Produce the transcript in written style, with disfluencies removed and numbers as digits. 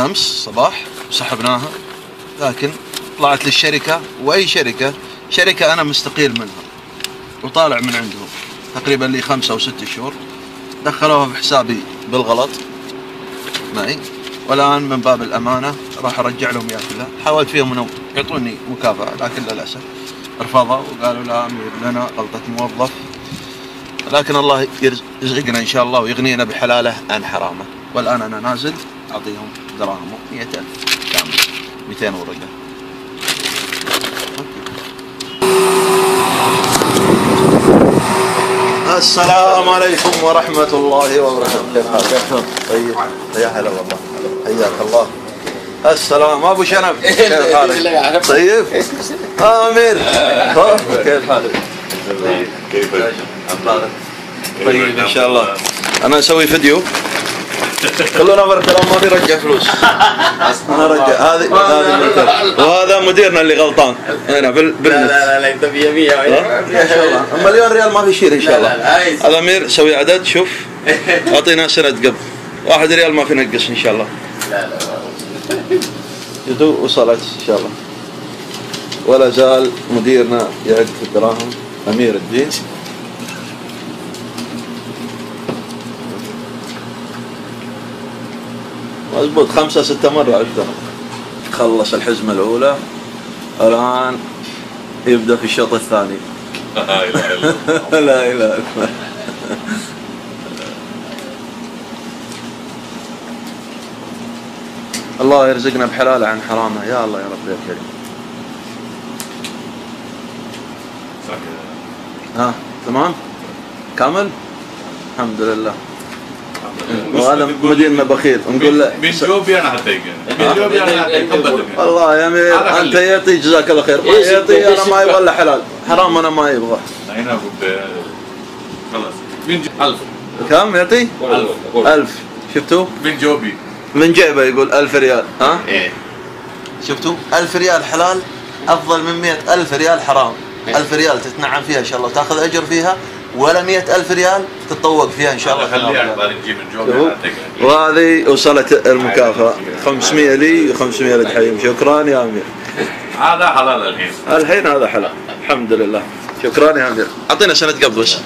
امس صباح وسحبناها، لكن طلعت للشركه، واي شركه انا مستقيل منها وطالع من عندهم تقريبا لي 5 أو 6 شهور، دخلوها في حسابي بالغلط معي، والان من باب الامانه راح ارجع لهم اياها كلها. حاولت فيهم انهم يعطوني مكافاه، لكن للاسف رفضوا وقالوا لا امير لنا غلطه موظف، لكن الله يرزقنا ان شاء الله ويغنينا بحلاله عن حرامه. والان انا نازل اعطيهم دراهم 100,000 كامل، 200 ورقه. السلام عليكم ورحمة الله وبركاته. كيف حالك؟ طيب يا هلا والله، حياك الله. السلام ابو شنب، كيف حالك؟ طيب امير كيف حالك؟ كيف طيب ان شاء الله. انا اسوي فيديو كل نفر ترى ما بيرجع فلوس. انا رجع هذه وهذا مديرنا اللي غلطان هنا بالنت. لا انت 100 ان شاء الله مليون ريال ما في شيء ان شاء الله. هذا امير سوي عدد، شوف اعطينا سنه قبل 1 ريال ما في نقص ان شاء الله. لا شفتوا وصلت ان شاء الله. ولا زال مديرنا يعد في الدراهم امير الدين. مضبوط 5 6 مرة عدنا. خلص الحزمة الأولى، الآن يبدأ في الشوط الثاني. لا اله الا الله. لا إله إلا الله. الله يرزقنا بحلاله عن حرامه، يا الله يا رب يا كريم. ها تمام؟ كامل؟ الحمد لله. وهذا مديرنا بخيل نقول له من جوبي انا حتى من جوبي انا حتى. والله يا امير انت يعطي جزاك الله خير، يعطي انا ما يبغى الا حلال، حرام انا ما يبغى. هنا خلاص من 1000 كم يعطي؟ 1000. شفتوا؟ من جوبي من جيبه يقول 1000 ريال. ها؟ ايه شفتوا؟ 1000 ريال حلال افضل من 100,000 ريال حرام. 1000 ريال تتنعم فيها ان شاء الله وتاخذ اجر فيها، ولا 100,000 ريال تتطوق فيها ان شاء الله. خليها على نجيب من جوبي. وهذه وصلت المكافأة 500 لي و500 لدحيم. شكرا يا امير. هذا حلال الحين هذا حلال الحمد لله. شكرا يا امير. اعطينا سنة قبض بس.